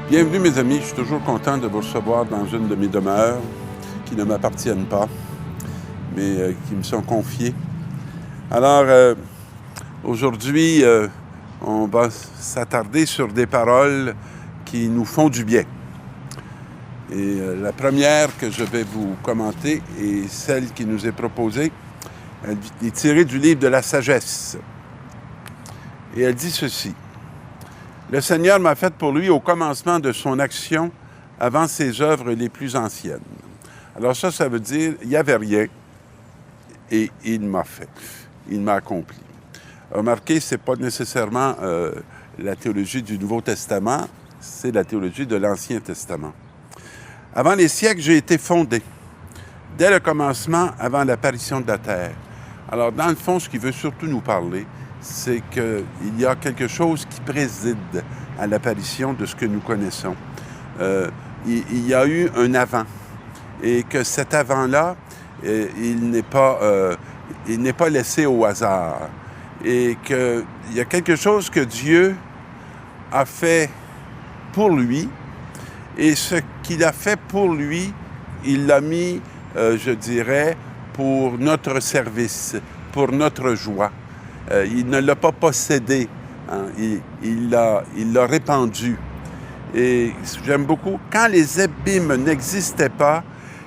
Bienvenue mes amis, je suis toujours content de vous recevoir dans une de mes demeures qui ne m'appartiennent pas, mais qui me sont confiées. Alors, aujourd'hui, on va s'attarder sur des paroles qui nous font du bien. Et la première que je vais vous commenter est celle qui nous est proposée. Elle est tirée du livre de la sagesse. Et elle dit ceci. Le Seigneur m'a fait pour lui au commencement de son action avant ses œuvres les plus anciennes. Alors ça veut dire, il n'y avait rien et il m'a fait, il m'a accompli. Remarquez, ce n'est pas nécessairement la théologie du Nouveau Testament, c'est la théologie de l'Ancien Testament. Avant les siècles, j'ai été fondé, dès le commencement, avant l'apparition de la terre. Alors, dans le fond, ce qu'il veut surtout nous parler, c'est qu'il y a quelque chose qui préside à l'apparition de ce que nous connaissons. Il y a eu un avant, et que cet avant-là, il n'est pas laissé au hasard, et qu'il y a quelque chose que Dieu a fait pour lui, et ce qu'il a fait pour lui, il l'a mis, je dirais, pour notre service, pour notre joie. Il ne l'a pas possédé, hein. Il l'a répandu. Et j'aime beaucoup, quand les abîmes n'existaient pas,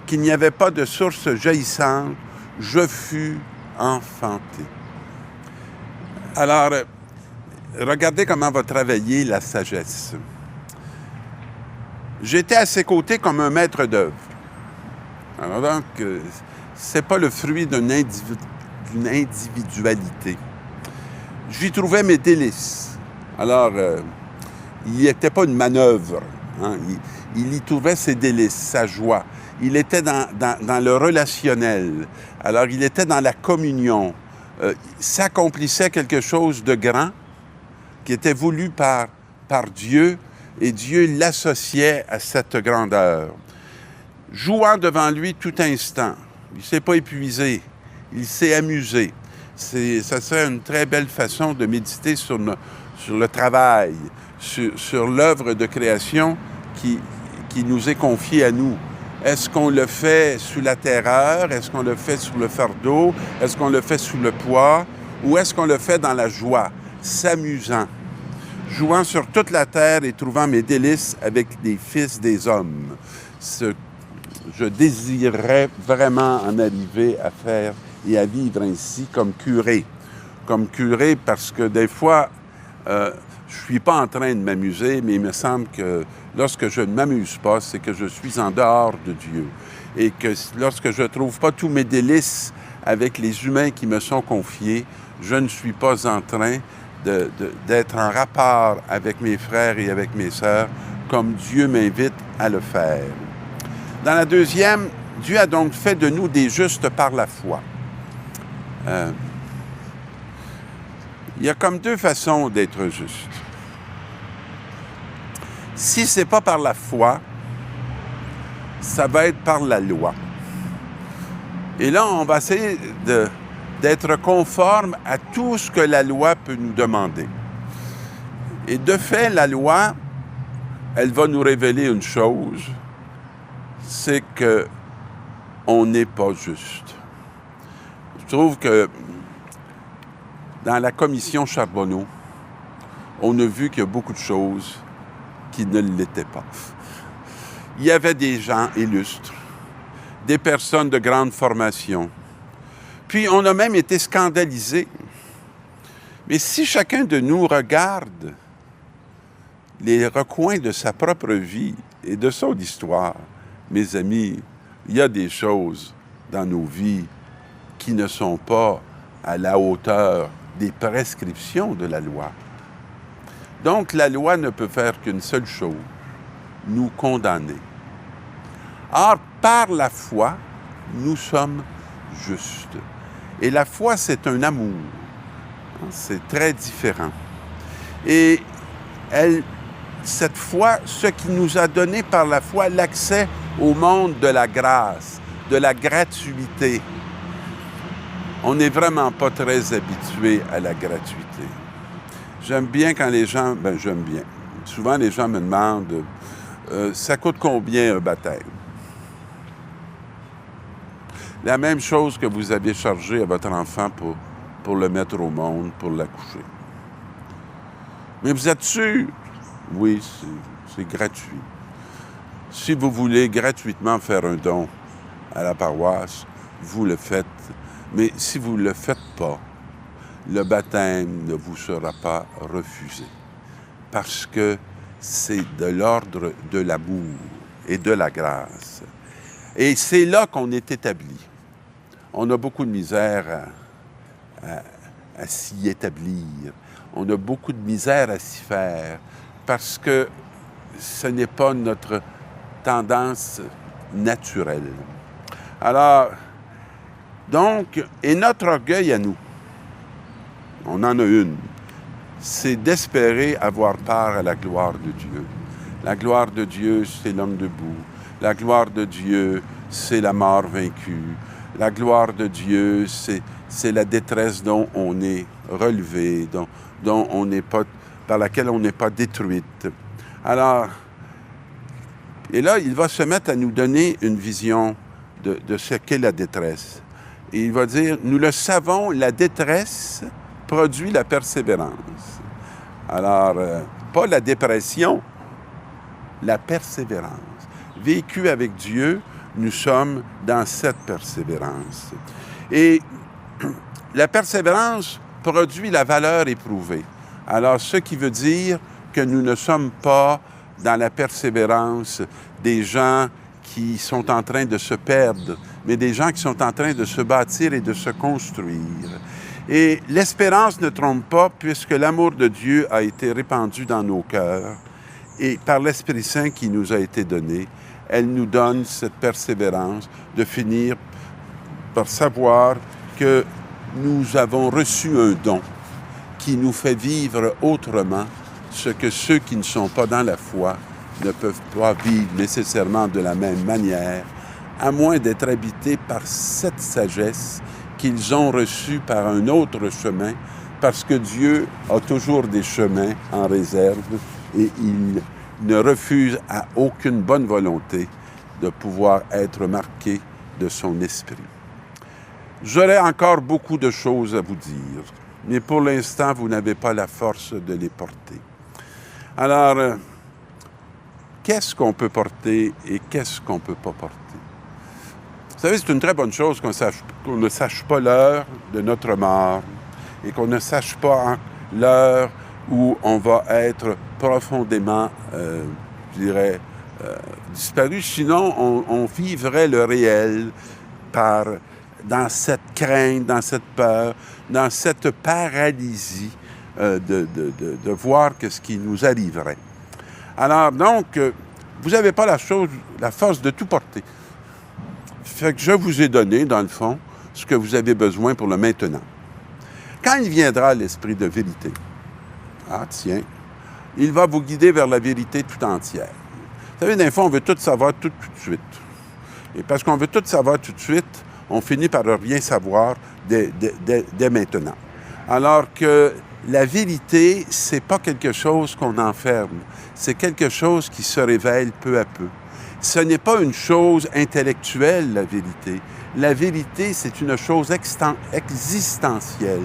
qu'il n'y avait pas de source jaillissante, je fus enfanté. Alors, regardez comment va travailler la sagesse. J'étais à ses côtés comme un maître d'œuvre. Alors donc, c'est pas le fruit d'une individualité. J'y trouvais mes délices. Alors, il n'y était pas une manœuvre. Hein? Il y trouvait ses délices, sa joie. Il était dans le relationnel. Alors, il était dans la communion. S'accomplissait quelque chose de grand qui était voulu par Dieu, et Dieu l'associait à cette grandeur. Jouant devant lui tout instant. Il ne s'est pas épuisé. Il s'est amusé. Ça serait une très belle façon de méditer sur le travail, sur l'œuvre de création qui nous est confiée à nous. Est-ce qu'on le fait sous la terreur? Est-ce qu'on le fait sous le fardeau? Est-ce qu'on le fait sous le poids? Ou est-ce qu'on le fait dans la joie, s'amusant, jouant sur toute la terre et trouvant mes délices avec les fils des hommes? Je désirerais vraiment en arriver à faire et à vivre ainsi comme curé. Comme curé parce que des fois, je ne suis pas en train de m'amuser, mais il me semble que lorsque je ne m'amuse pas, c'est que je suis en dehors de Dieu. Et que lorsque je ne trouve pas tous mes délices avec les humains qui me sont confiés, je ne suis pas en train d'être en rapport avec mes frères et avec mes sœurs comme Dieu m'invite à le faire. Dans la deuxième, Dieu a donc fait de nous des justes par la foi. Il y a comme deux façons d'être juste. Si ce n'est pas par la foi, ça va être par la loi. Et là, on va essayer d'être conforme à tout ce que la loi peut nous demander. Et de fait, la loi, elle va nous révéler une chose, c'est qu'on n'est pas juste. Je trouve que dans la commission Charbonneau, on a vu qu'il y a beaucoup de choses qui ne l'étaient pas. Il y avait des gens illustres, des personnes de grande formation. Puis on a même été scandalisés. Mais si chacun de nous regarde les recoins de sa propre vie et de son histoire, mes amis, il y a des choses dans nos vies qui ne sont pas à la hauteur des prescriptions de la loi. Donc, la loi ne peut faire qu'une seule chose, nous condamner. Or, par la foi, nous sommes justes. Et la foi, c'est un amour. C'est très différent. Et cette foi, ce qui nous a donné par la foi l'accès au monde de la grâce, de la gratuité. On n'est vraiment pas très habitué à la gratuité. J'aime bien quand les gens... j'aime bien. Souvent, les gens me demandent ça coûte combien un baptême? La même chose que vous avez chargé à votre enfant pour le mettre au monde, pour l'accoucher. Mais vous êtes sûr? Oui, c'est gratuit. Si vous voulez gratuitement faire un don à la paroisse, vous le faites. Mais si vous ne le faites pas, le baptême ne vous sera pas refusé. Parce que c'est de l'ordre de l'amour et de la grâce. Et c'est là qu'on est établi. On a beaucoup de misère à s'y établir. On a beaucoup de misère à s'y faire parce que ce n'est pas notre tendance naturelle. Alors, donc, et notre orgueil à nous, on en a une, c'est d'espérer avoir part à la gloire de Dieu. La gloire de Dieu, c'est l'homme debout. La gloire de Dieu, c'est la mort vaincue. La gloire de Dieu, c'est la détresse dont on est relevé, dont on n'est pas, par laquelle on n'est pas détruite. Alors, et là, il va se mettre à nous donner une vision de ce qu'est la détresse. Et il va dire, nous le savons, la détresse produit la persévérance. Alors, pas la dépression, la persévérance. Vécu avec Dieu, nous sommes dans cette persévérance. Et la persévérance produit la valeur éprouvée. Alors, ce qui veut dire que nous ne sommes pas dans la persévérance des gens qui sont en train de se perdre, mais des gens qui sont en train de se bâtir et de se construire. Et l'espérance ne trompe pas, puisque l'amour de Dieu a été répandu dans nos cœurs, et par l'Esprit Saint qui nous a été donné, elle nous donne cette persévérance de finir par savoir que nous avons reçu un don qui nous fait vivre autrement ce que ceux qui ne sont pas dans la foi ne peuvent pas vivre nécessairement de la même manière, à moins d'être habités par cette sagesse qu'ils ont reçue par un autre chemin, parce que Dieu a toujours des chemins en réserve et il ne refuse à aucune bonne volonté de pouvoir être marqué de son esprit. J'aurais encore beaucoup de choses à vous dire, mais pour l'instant, vous n'avez pas la force de les porter. Alors, qu'est-ce qu'on peut porter et qu'est-ce qu'on ne peut pas porter? Vous savez, c'est une très bonne chose qu'on ne sache pas l'heure de notre mort et qu'on ne sache pas l'heure où on va être profondément, disparu. Sinon, on vivrait le réel dans cette crainte, dans cette peur, dans cette paralysie de voir ce qui nous arriverait. Alors, donc, vous n'avez pas la force de tout porter. Fait que je vous ai donné, dans le fond, ce que vous avez besoin pour le maintenant. Quand il viendra l'Esprit de vérité, tiens, il va vous guider vers la vérité tout entière. Vous savez, des fois, on veut tout savoir tout de suite. Et parce qu'on veut tout savoir tout de suite, on finit par ne rien savoir dès maintenant. Alors que la vérité, c'est pas quelque chose qu'on enferme, c'est quelque chose qui se révèle peu à peu. Ce n'est pas une chose intellectuelle, la vérité. La vérité, c'est une chose existentielle.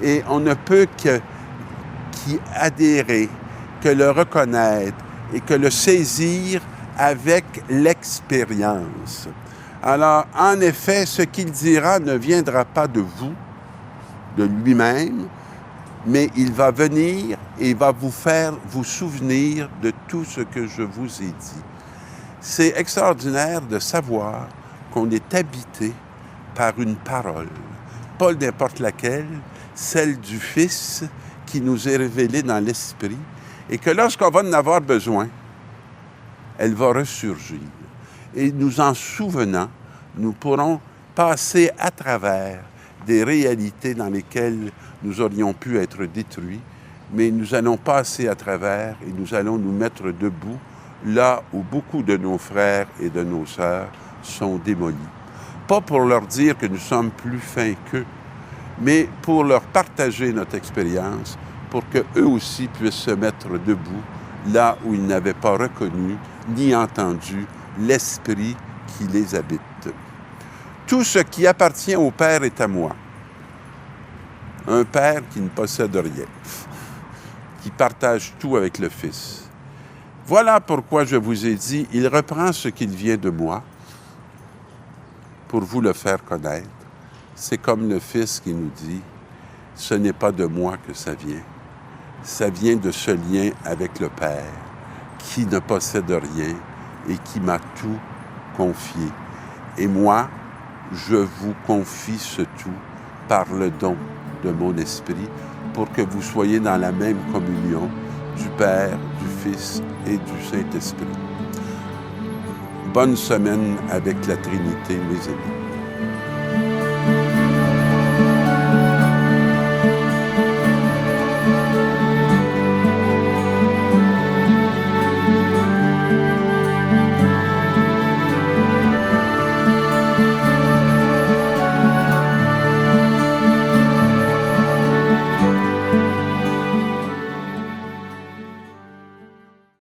Et on ne peut qu'y adhérer, que le reconnaître et que le saisir avec l'expérience. Alors, en effet, ce qu'il dira ne viendra pas de vous, de lui-même, mais il va venir et il va vous faire vous souvenir de tout ce que je vous ai dit. C'est extraordinaire de savoir qu'on est habité par une parole, pas n'importe laquelle, celle du Fils qui nous est révélée dans l'Esprit, et que lorsqu'on va en avoir besoin, elle va ressurgir. Et nous en souvenant, nous pourrons passer à travers des réalités dans lesquelles nous aurions pu être détruits, mais nous allons passer à travers et nous allons nous mettre debout là où beaucoup de nos frères et de nos sœurs sont démolis. Pas pour leur dire que nous sommes plus fins qu'eux, mais pour leur partager notre expérience, pour qu'eux aussi puissent se mettre debout là où ils n'avaient pas reconnu ni entendu l'Esprit qui les habite. Tout ce qui appartient au Père est à moi. Un Père qui ne possède rien, qui partage tout avec le Fils. Voilà pourquoi je vous ai dit, il reprend ce qu'il vient de moi pour vous le faire connaître. C'est comme le Fils qui nous dit, ce n'est pas de moi que ça vient de ce lien avec le Père, qui ne possède rien et qui m'a tout confié. Et moi, je vous confie ce tout par le don de mon esprit pour que vous soyez dans la même communion du Père, du Fils et du Saint-Esprit. Bonne semaine avec la Trinité, mes amis.